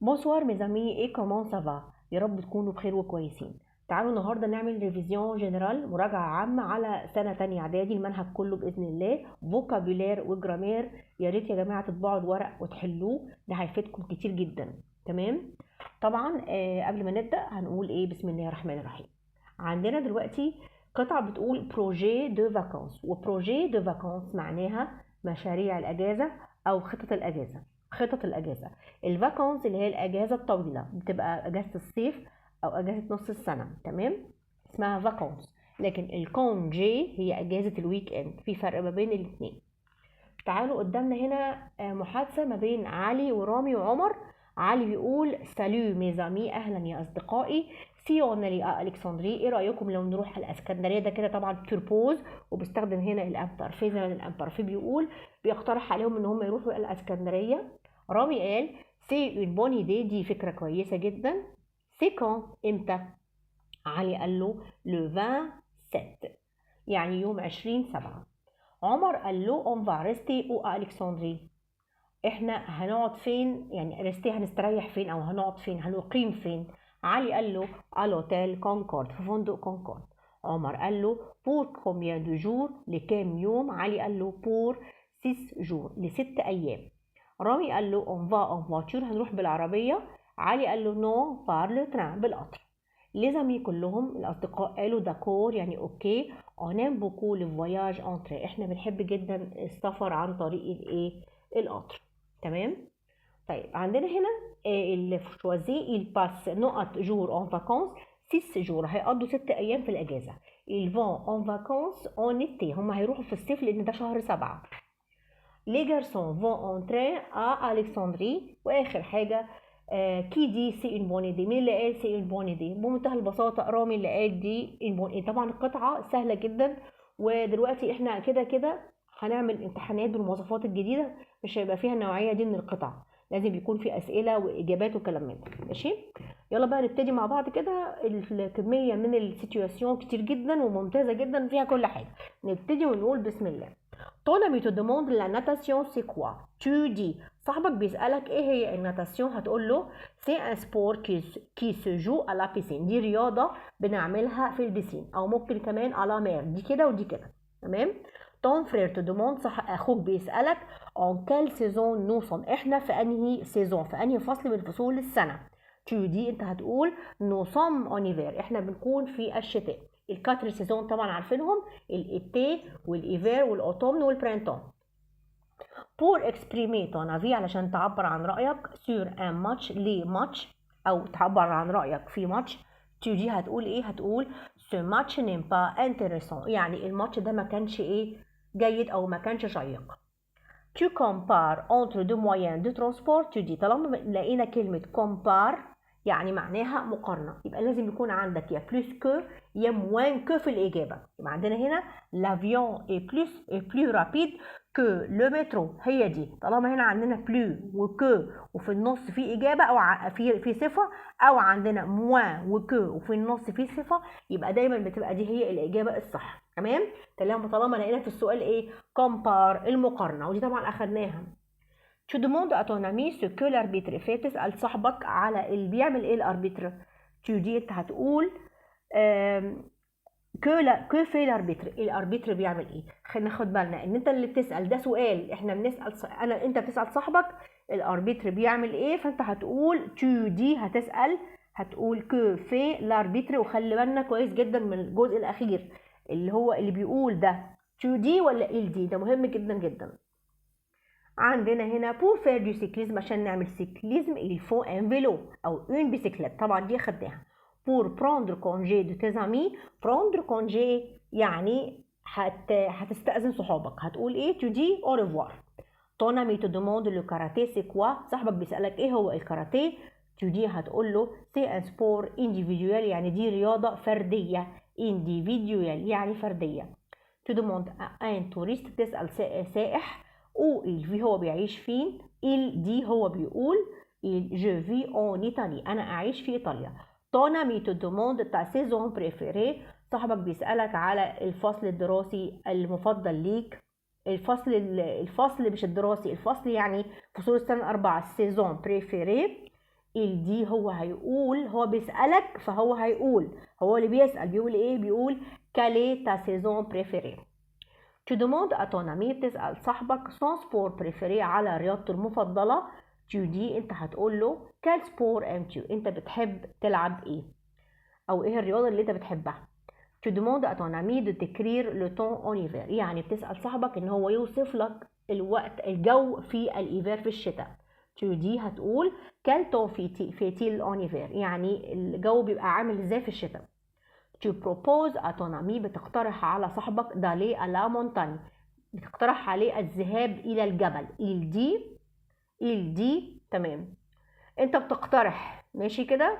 بونسوار ميزامي ايه كومون سافا، يا رب تكونوا بخير وكويسين. تعالوا النهارده نعمل ريفيزيون جنرال، مراجعه عامه على سنه تانية اعدادي، المنهج كله باذن الله فوكابولير وجرامير. يا ريت يا جماعه تطبعوا الورق وتحلوه، ده هيفيدكم كتير جدا. تمام. طبعا قبل ما نبدا هنقول ايه؟ بسم الله الرحمن الرحيم. عندنا دلوقتي قطعه بتقول بروجي دو فاكانس، وبروجي دو فاكانس معناها مشاريع الاجازه او خطط الاجازه. خطط الاجازه الفاكونز اللي هي الاجازه الطويله، بتبقى اجازه الصيف او اجازه نص السنه. تمام، اسمها فاكونز. لكن الكونجي هي اجازه الويك اند، في فرق ما بين الاثنين. تعالوا قدامنا هنا محادثه ما بين علي ورامي وعمر. علي بيقول سالو ميزامي، اهلا يا اصدقائي. سي اون لي الكسندري، ايه رايكم لو نروح الاسكندريه؟ ده كده طبعا توربوز، وبيستخدم هنا الامبرفي. زي ما الامبرفي بيقول بيقترح عليهم ان هم يروحوا الاسكندريه. رامي قال سي اون بون ايدي، دي فكره كويسه جدا. سي كون، امتى؟ علي قال له لو 27، يعني يوم 20/7. عمر قال له اون فا ريستي او الكسندري، احنا هنقعد فين؟ يعني ريستي هنستريح فين او هنقعد فين، هنقيم فين؟ علي قال له الوتيل كونكورد، في فندق كونكورد. عمر قال له بور كومبيان دو جور، لكام يوم؟ علي قال له بور 6 جور، ل6 ايام. رامي قال له اون فا اون فواتور، هنروح بالعربيه. علي قال له نو بار لو تران، بالقطر. لزمي كلهم الاصدقاء قالوا داكور، يعني اوكي. اونام بوكو لو فواياج انتري، احنا بنحب جدا السفر عن طريق الايه؟ القطر. تمام. طيب عندنا هنا الشوازي الباس نقط جور اون فاكونس 6 جور، هيقضوا 6 ايام في الاجازه. الفون اون فاكونس اون ايتي، هم هيروحوا في الصيف لان ده شهر 7. لي جارسون فون اونتري ا الكسندري. واخر حاجه كي دي سي اون بون ايدي، مين اللي قال سي اون بون ايدي؟ بمنتهى البساطه رامي اللي قال دي اون بون ايدي. طبعا القطعه سهله جدا، ودلوقتي احنا كده كده هنعمل امتحانات بالمواصفات الجديده، مش هيبقى فيها النوعيه دي من القطع، لازم يكون في اسئله واجابات وكلام من ده. ماشي، يلا بقى نبتدي مع بعض كده. الكميه من السيتواسيون كتير جدا وممتازه جدا، فيها كل حاجه. نبتدي ونقول بسم الله. Ton ami te demande la natation c'est quoi? Tu dis. صاحبك بيسألك ايه هي الناتاسيون، هتقول له c'est un sport qui se joue à la piscine، دي رياضة بنعملها في البسين، او ممكن كمان على مير، دي كده ودي كده. تمام. ton frère te demande، صح اخوك بيسألك en quelle saison nous sommes، احنا في انهي سيزون، في انهي فصل من فصول السنة. tu dis، انت هتقول nous sommes en hiver، احنا بنكون في الشتاء. الكاتر سيزون طبعا عارفينهم، الايتي والايفير والاوتومن والبرينتون. بور اكسبريمي ton avis، علشان تعبر عن رايك سور ان ماتش، ليه ماتش، او تعبر عن رايك في ماتش. تيجي هتقول ايه؟ هتقول ce match n'est pas intéressant، يعني الماتش ده ما كانش ايه؟ جيد او ما كانش شيق. tu compares entre deux moyens de transport، tu dis. طالما لقينا كلمة compare يعني معناها مقارنة، يبقى لازم يكون عندك يا plus que يا moins que في الإجابة. يبقى عندنا هنا l'avion est plus rapide que le métro، هي دي. طالما هنا عندنا plus وك وفي النص في إجابة أو في صفة، أو عندنا moins وك وفي النص في صفة، يبقى دايما بتبقى دي هي الإجابة الصح. تمام. طالما لقينا في السؤال ايه؟ compare، المقارنة، ودي طبعا أخدناها. tu demandes à ton ami ce que l'arbitre fait، تسأل صاحبك على اللي بيعمل ايه الاربيتر. tu dis، انت هتقول que fait l'arbitre، الاربيتر بيعمل ايه. خلينا ناخد بالنا ان انت اللي بتسأل، ده سؤال احنا بنسأل، انت بتسأل صاحبك الاربيتر بيعمل ايه، فانت هتقول tu dis، هتسأل هتقول que fait l'arbitre. وخلي بالنا كويس جدا من الجزء الاخير اللي هو اللي بيقول ده tu dis ولا il dit، ده مهم جدا جدا. عندنا هنا pour faire du cyclisme، عشان نعمل سيكليزم il faut un vélo أو une bicyclette، طبعا دي خدناها. pour prendre congé de tes amis، prendre congé يعني هتستأذن صحابك، هتقول ايه؟ tu dis au revoir. ton ami te demande le karaté c'est quoi، صاحبك بيسألك ايه هو الكاراتيه. tu dis، هتقول له c'est un sport individuel، يعني دي رياضة فردية. individual يعني فردية. tu demandes à un touriste، تسأل سائح. او il هو بيعيش فين. il دي هو بيقول je vis en Italie، انا اعيش في ايطاليا. ton ami te demande ta saison préférée، صاحبك بيسألك على الفصل الدراسي المفضل ليك. الفصل مش الدراسي، الفصل يعني فصول السنة 4، saison préférée. il dit هو هيقول، هو بيسألك فهو هيقول، هو اللي بيسأل بيقول ايه؟ بيقول quelle est ta saison préférée. Tu demandes à ton ami، بتسأل صاحبك son sport préféré على رياضته المفضلة. tu dis انت هتقول له quel sport aimes-tu، انت بتحب تلعب ايه او ايه الرياضة اللي انت بتحبها. tu demandes à ton ami de décrire le temps en hiver، يعني بتسأل صاحبك ان هو يوصف لك الوقت الجو في الإيفار في الشتاء. tu dis هتقول quel temps fait-il en hiver، يعني الجو بيبقى عامل ازاي في الشتاء. tu proposes à ton ami، بتقترح على صاحبك d'aller à la montagne، بتقترح عليه الذهاب إلى الجبل. il dit تمام، انت بتقترح ماشي كده،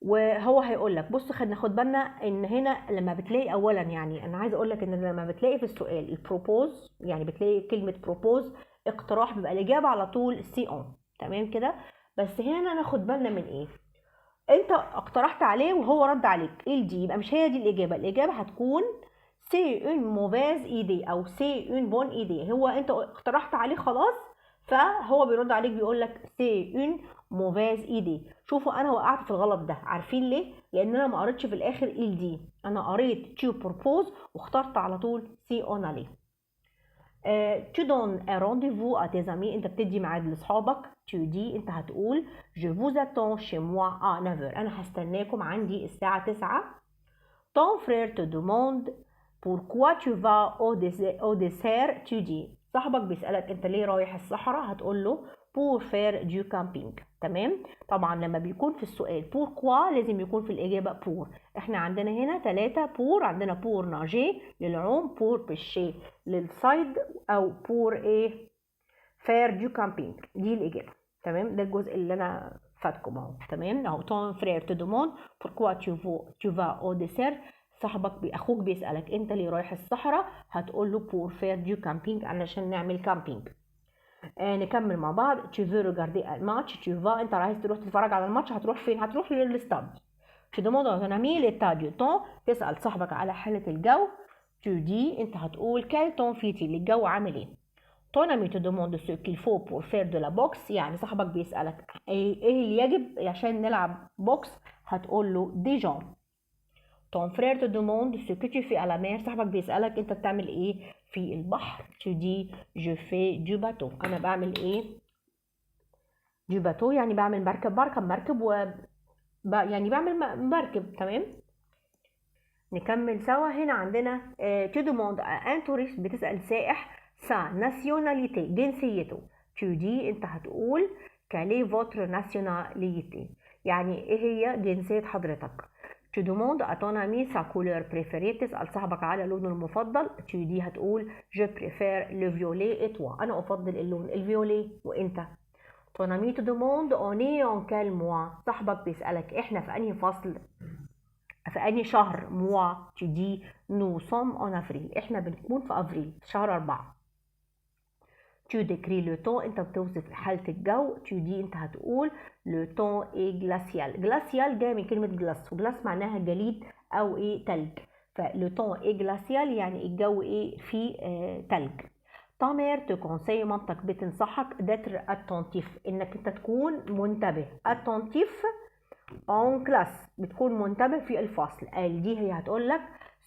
وهو هيقول لك بص ناخد بالنا ان هنا لما بتلاقي اولا، يعني انا عايزه اقول لك ان لما بتلاقي في السؤال البروبوز، يعني بتلاقي كلمه بروبوز اقتراح، بيبقى الاجابه على طول سي اون، تمام كده. بس هنا ناخد بالنا من ايه؟ انت اقترحت عليه وهو رد عليك ال دي، يبقى مش هي دي الاجابه. الاجابه هتكون سي اون موفاز ايدي او سي اون بون ايدي. هو انت اقترحت عليه خلاص، فهو بيرد عليك بيقول لك سي اون موفاز ايدي. شوفوا انا وقعت في الغلط ده، عارفين ليه؟ لان انا ما قريتش في الاخر ال دي، انا قريت تو بروبوز واخترت على طول سي اون عليه. tu donnes un rendez-vous à tes amis، انت بتدي ميعاد لاصحابك. tu dis انت هتقول je vous attends chez moi à 9h، انا هستناكم عندي الساعة 9. ton frère te demande pourquoi tu vas au dessert، tu dis صاحبك بيسألك انت ليه رايح الصحراء، هتقول له pour faire du camping. تمام. طبعا لما بيكون في السؤال pourquoi لازم يكون في الإجابة pour. احنا عندنا هنا 3 pour، عندنا pour nager للعوم، pour pêcher للصيد، او pour ايه faire du camping، دي الإجابة. تمام، ده الجزء اللي انا فاتكم اهو. تمام اهو ton frère te demande pourquoi tu vas au dessert، صاحبك اخوك بيسألك انت ليه رايح الصحراء، هتقول له pour faire du camping علشان نعمل كامبينج. نكمل مع بعض. tu veux regarder un match، tu vas انت عايز تروح تتفرج على الماتش، هتروح فين؟ هتروح للاستاد. tu demandes à ton ami l'état du temps، تسأل صاحبك على حالة الجو. tu dis انت هتقول quel temps fait-il، الجو عامل ايه. ton ami te demande ce qu'il faut pour faire de la boxe، يعني صاحبك بيسألك ايه اللي يجب عشان نلعب بوكس، هتقول له des jambes. ton frère te demande ce que tu fais à la mer، صاحبك بيسألك انت بتعمل ايه في البحر. tu dis je fais du bateau، انا بعمل ايه du bateau، يعني بعمل بركب مركب يعني بعمل مركب. تمام. نكمل سوا. هنا عندنا tu demandes à un touriste، بتسأل سائح sa nationalité، جنسيته. tu dis انت هتقول quelle est votre nationalité، يعني ايه هي جنسية حضرتك. tu demandes à ton ami sa couleur préférée، تسأل صاحبك على لونه المفضل. tu dis هتقول je préfère le violet et toi، أنا أفضل اللون الفيولي، وأنت. ton ami te demande on est en quel mois، صاحبك بيسألك إحنا في أنهي فصل، في أنهي شهر. moi tu dis nous sommes en avril، إحنا بنكون في أفريل في شهر 4. tu décris le temps، انت بتوصف حالة الجو. tu dis انت هتقول le temps est glacial. glacial جاي من كلمة glace، وglace معناها جليد او ايه تلج، فle temps est glacial يعني الجو ايه فيه تلج. ta mère te conseille، مامتك بتنصحك d'être attentif، انك انت تكون منتبه. attentif en classe، بتكون منتبه في الفصل. elle دي هي هتقول لك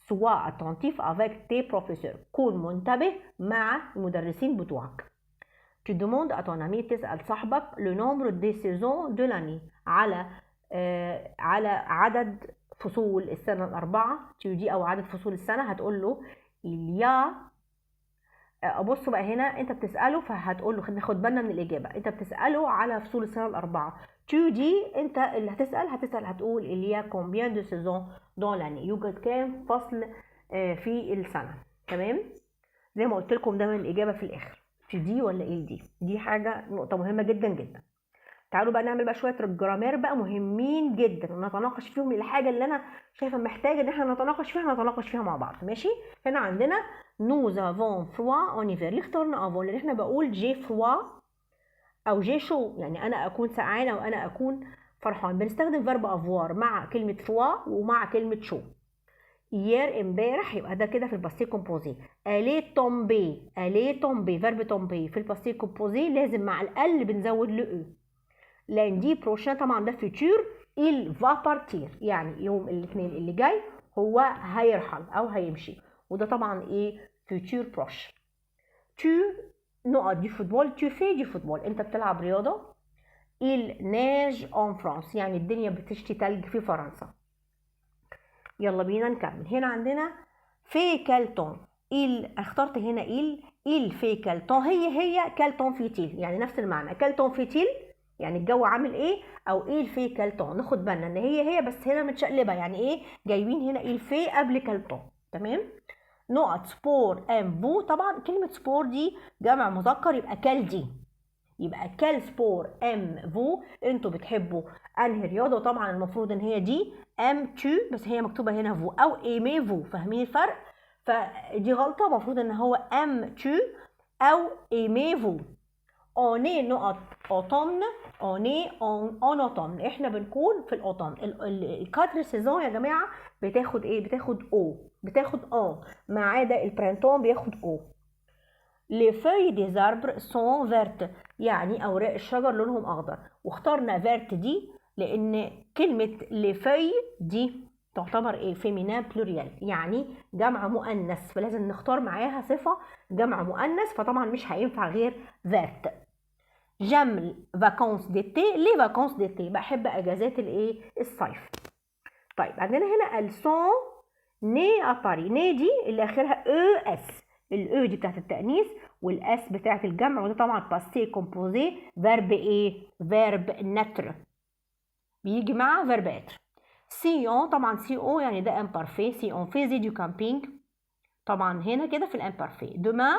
sois attentif avec tes professeurs، كون منتبه مع المدرسين بتوعك. tu demandes à ton ami، تسأل صاحبك le nombre des saisons de l'année، على عدد فصول السنة الأربعة. tu dis أو عدد فصول السنة، هتقول له il y a، بص بقى هنا انت بتسأله فهتقول له ناخد بالنا من الإجابة، انت بتسأله على فصول السنة الأربعة. tu dis انت اللي هتسأل هتقول il y a combien de saisons dans l'année، يوجد كام فصل في السنة. تمام. زي ما قلت لكم دايما الإجابة في الآخر، دي ولا ايه دي حاجة نقطة مهمة جدا جدا. تعالوا بقى نعمل بقى شوية جرامير بقى مهمين جدا، ونتناقش فيهم. الحاجة اللي انا شايفة محتاجة ان احنا نتناقش فيها مع بعض. ماشي. هنا عندنا nous avons froid en hiver، ليه اخترنا avons؟ لان احنا بقول جي froid او جي chaud، يعني انا اكون سقعانة وانا اكون فرحان. بنستخدم فيرب avoir مع كلمة froid ومع كلمة chaud. hier امبارح، يبقى ده كده في الباسيه كومبوزي. الي تومبي فيرب تومبي في الباسيه كومبوزي لازم مع ال بنزود له او. lundi prochain طبعا ده futur. il va partir يعني يوم الاثنين اللي جاي هو هيرحل او هيمشي، وده طبعا ايه futur proche. tu نقط du football, tu fais du football انت بتلعب رياضة. il neige en France يعني الدنيا بتشتي تلج في فرنسا. يلا بينا نكمل. هنا عندنا في كالتون. اخترت هنا في كالتون هي كالتون فيتيل يعني نفس المعنى. كالتون فيتيل يعني الجو عامل ايه، او في كالتون. ناخد بالنا ان هي بس هنا متشقلبه، يعني ايه جايبين هنا في قبل كالتون. تمام. نقط سبور ام فو. طبعا كلمه سبور دي جمع مذكر يبقى كال دي، يبقى كال سبور ام فو. انتوا بتحبوا انهي رياضه؟ طبعا المفروض ان هي دي ام تو، بس هي مكتوبه هنا فو او ايمي فو. فاهمين الفرق؟ فدي غلطه، المفروض ان هو ام تو او ايمي فو. اوني نقط اوتومن. اوني اون اوتومن احنا بنكون في الاوتومن. الكاتر سيزون يا جماعه بتاخد ايه؟ بتاخد او، بتاخد اون، ما عدا البرانتون بياخد او. Les feuilles des arbres sont vertes يعني أوراق الشجر لونهم أخضر. واخترنا verte دي لأن كلمة les feuilles دي تعتبر إيه؟ féminin pluriel يعني جمع مؤنث، فلازم نختار معاها صفة جمع مؤنث، فطبعا مش هينفع غير verte. j'aime vacances d'été. les vacances d'été بحب أجازات الإيه؟ الصيف. طيب عندنا هنا elles sont nées à Paris. nées دي اللي آخرها ES. الاو دي بتاعت التأنيث والاس بتاعت الجمع، وده طبعا باسي كومبوزي فيرب ايه؟ فيرب نتر بيجي مع فيرب اتر. سيون طبعا سي او يعني ده امبارفي. سيون فيزي دو كامبينج طبعا هنا كده في الامبارفي. دوما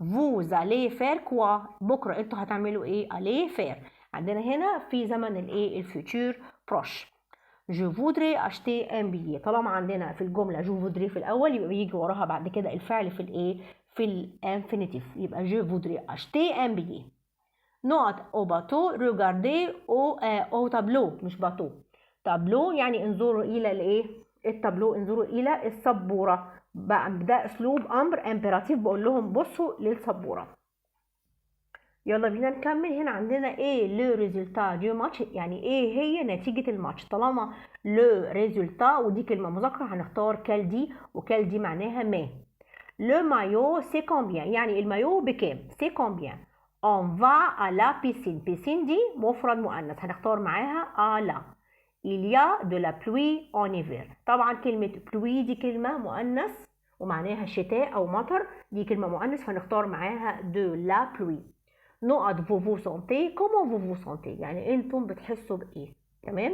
فوز الي فير كوا بكره انتوا هتعملوا ايه؟ الي فير. عندنا هنا في زمن الايه؟ الفيوتور بروش. جو فودري اشتي ان بيي. طالما عندنا في الجمله جو فودري في الاول يبقى بيجي وراها بعد كده الفعل في الايه؟ في الانفينيتيف، يبقى جو فودري اشتي ان بيي. نقط او باتو ريغاردي او تابلو، مش باتو. تابلو يعني انظروا الى الايه؟ التابلو، انظروا الى السبوره. بقى ده اسلوب امر امبيراتيف، بقول لهم بصوا للسبوره. يلا بينا نكمل. هنا عندنا ايه؟ لو ريزولتا دو ماتش يعني ايه هي نتيجة الماتش. طالما لو ريزولتا ودي كلمة مذكرة هنختار كال دي، وكال دي معناها ما. لو مايو سي كومبيان يعني المايو بكام؟ سي كومبيان. اون فا ا لا بيسين. بيسين دي مفرد مؤنث هنختار معاها ا لا. il y a de la pluie en hiver. طبعا كلمة pluie دي كلمة مؤنث ومعناها شتاء او مطر، دي كلمة مؤنث فنختار معاها de la pluie. نقط vous vous sentez. comment vous vous sentez يعني انتم بتحسوا بايه. تمام.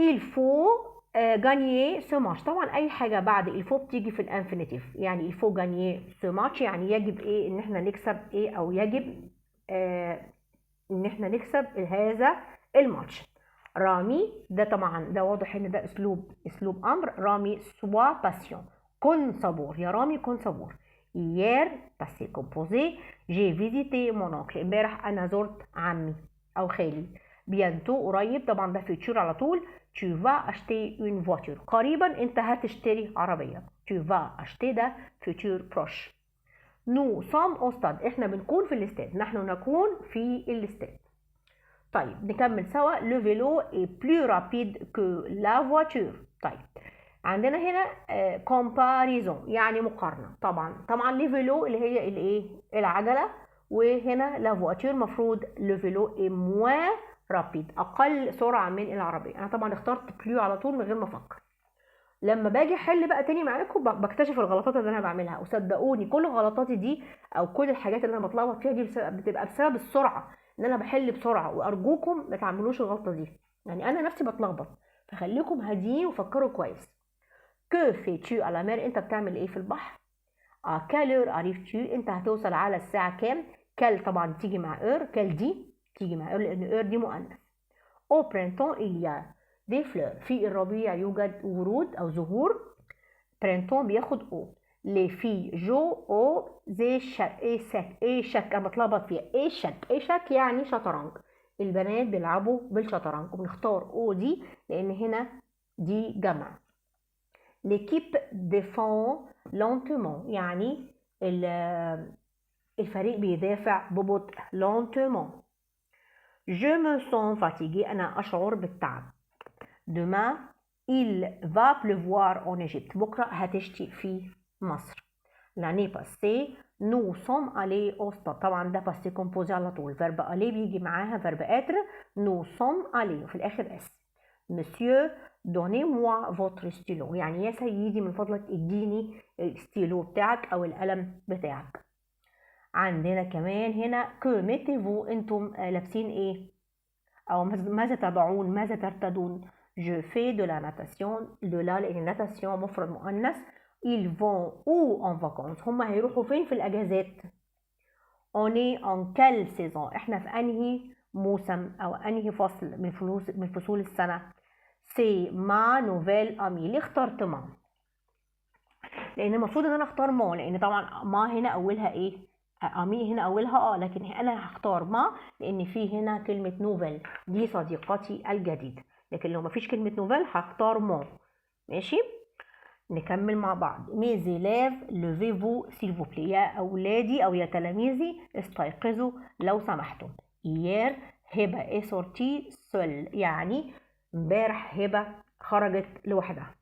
il faut gagner ce match. طبعا اي حاجه بعد il faut بتيجي في الانفينيتيف، يعني il faut gagner ce match يعني يجب ايه؟ ان احنا نكسب ايه، او يجب ان احنا نكسب هذا الماتش. رامي ده طبعا ده واضح ان ده اسلوب امر. رامي سوا باسيون. كن صبور يا رامي، كن صبور. hier passé composé j'ai visité mon oncle. امبارح انا زرت عمي او خالي. bientôt قريب طبعا ده فيتشر على طول. tu vas acheter une voiture. قريبا انت هتشتري عربيه. tu vas acheter ده فيتشر proche. nous sommes au stade. احنا بنكون في الاستاد، نحن نكون في الاستاد. طيب نكمل سوا. le vélo est plus rapide que la voiture. طيب عندنا هنا كومباريزون يعني مقارنه. طبعا لي فيلو اللي هي الايه؟ العجله، وهنا لا فواتور مفروض لو فيلو اي موان رابيد اقل سرعه من العربيه. انا طبعا اخترت بلو على طول من غير ما افكر. لما باجي احل بقى تاني معاكم بكتشف الغلطات اللي انا بعملها، وصدقوني كل غلطاتي دي او كل الحاجات اللي انا بتلخبط فيها دي بتبقى بسبب السرعه، ان انا بحل بسرعه. وارجوكم ما تعملوش الغلطه دي، يعني انا نفسي بتلخبط، فخليكم هاديين وفكروا كويس. que fais-tu à la mer؟ انت بتعمل ايه في البحر؟ à quelle heure arrives-tu؟ انت هتوصل على الساعة كام؟ quelle طبعا تيجي مع heure، quelle دي تيجي مع heure لان heure دي مؤنث. au printemps il y a des fleurs. في الربيع يوجد ورود او زهور. printemps بياخد au. les filles jouent au échecs. انا بتلخبط فيها. échec يعني شطرنج. البنات بيلعبوا بالشطرنج، وبنختار او دي لان هنا دي جمع. l'équipe défend lentement يعني الفريق بيدافع ببطء lentement. je me sens fatigué أنا أشعر بالتعب. demain il va pleuvoir en Égypte بكرة هتشتي في مصر. l'année passée nous sommes allés au stade طبعا ده passé composé على طول verbe aller بيجي معاها verbe être nous sommes allés وفي الآخر s. monsieur donnez-moi votre stylo يعني يا سيدي من فضلك اديني الستيلو بتاعك أو القلم بتاعك. عندنا كمان هنا que mettez-vous انتم لابسين ايه او ماذا تضعون ماذا ترتدون. je fais de la natation de la لان natation مفرد مؤنث. ils vont où en vacances هم هيروحوا فين في الاجازات. on est en quelle saison احنا في انهي موسم او انهي فصل من فصول السنه. c'est ma nouvelle amie ليه اخترت ما لان المفروض ان انا اختار ما لان طبعا ما هنا اولها ايه امي هنا اولها لكن انا هختار ما لان في هنا كلمه نوفل دي صديقتي الجديده لكن لو مفيش كلمه نوفل هختار ما. ماشي نكمل مع بعض. mes élèves levez-vous s'il vous plaît يا اولادي او يا تلاميذي استيقظوا لو سمحتم. hier هبه est sortie seule يعني امبارح هبه خرجت لوحدها.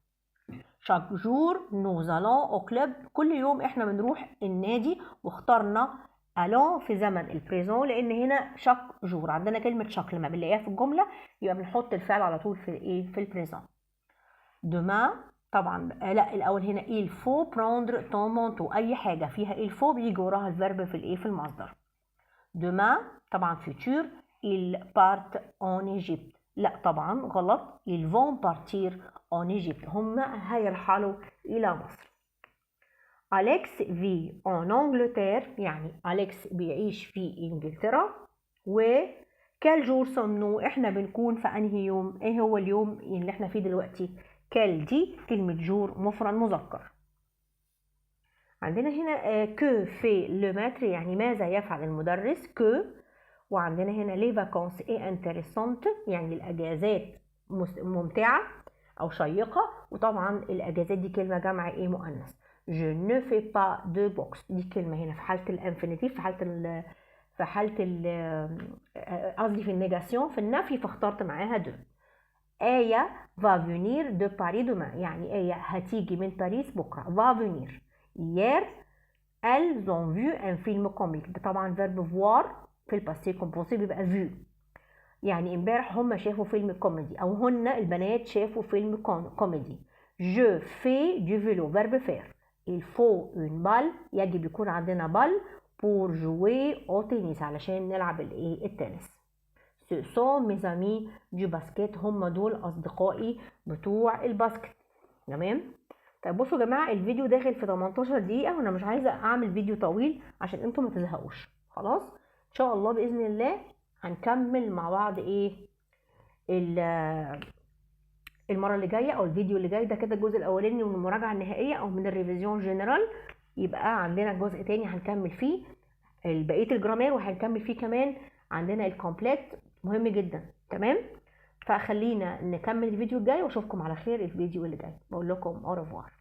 chaque jour nous allons au club كل يوم احنا بنروح النادي واخترنا allons في زمن البريزون لان هنا chaque jour عندنا كلمه chaque لما بنلاقيها في الجمله يبقى بنحط الفعل على طول في ايه في البريزون. demain طبعا لا الاول هنا il faut prendre ton manteau اي حاجه فيها il faut بيجي وراها الفيرب في الايه في المصدر. demain طبعا futur ils partent en Égypte لا طبعا غلط ils vont partir en Égypte هم هيرحلوا إلى مصر. أليكس vit en Angleterre يعني أليكس بيعيش في إنجلترا. و quel jour sommes-nous احنا بنكون في أنهي يوم ايه هو اليوم اللي احنا فيه دلوقتي. quel دي كلمة جور مفرد مذكر. عندنا هنا que fait le maître يعني ماذا يفعل المدرس que وعندنا هنا les vacances est intéressante يعني الأجازات ممتعة أو شيقة وطبعا الأجازات دي كلمة جمع إيه مؤنث. je ne fais pas de boxe دي كلمة هنا في حالة الانفينيتيف في حالة قصدي في النيجاسيون في النفي فاخترت معاها دو. آية va venir de Paris demain يعني آية هتيجي من باريس بكرة va venir. hier elles ont vu un film comique ده طبعا verbe voir في الباسي كومبوزي بيبقى vu يعني امبارح هم شافوا فيلم كوميدي او هن البنات شافوا فيلم كوميدي. je fais du vélo verbe faire. il faut une balle يجب يكون عندنا بال pour jouer au tennis علشان نلعب الايه التنس. ce sont mes amis du basket هم دول اصدقائي بتوع الباسكت. تمام. طيب بصوا يا جماعه الفيديو داخل في 18 دقيقه وانا مش عايزه اعمل فيديو طويل عشان انتم ما تزهقوش. خلاص ان شاء الله باذن الله هنكمل مع بعض ايه المره اللي جايه او الفيديو اللي جاي ده كده الجزء الاولاني من المراجعه النهائيه او من الريفيزيون جنرال. يبقى عندنا جزء تاني هنكمل فيه بقيه الجرامير وهنكمل فيه كمان عندنا الكومبليت مهم جدا. تمام فخلينا نكمل الفيديو الجاي واشوفكم على خير الفيديو اللي جاي. بقول لكم au revoir.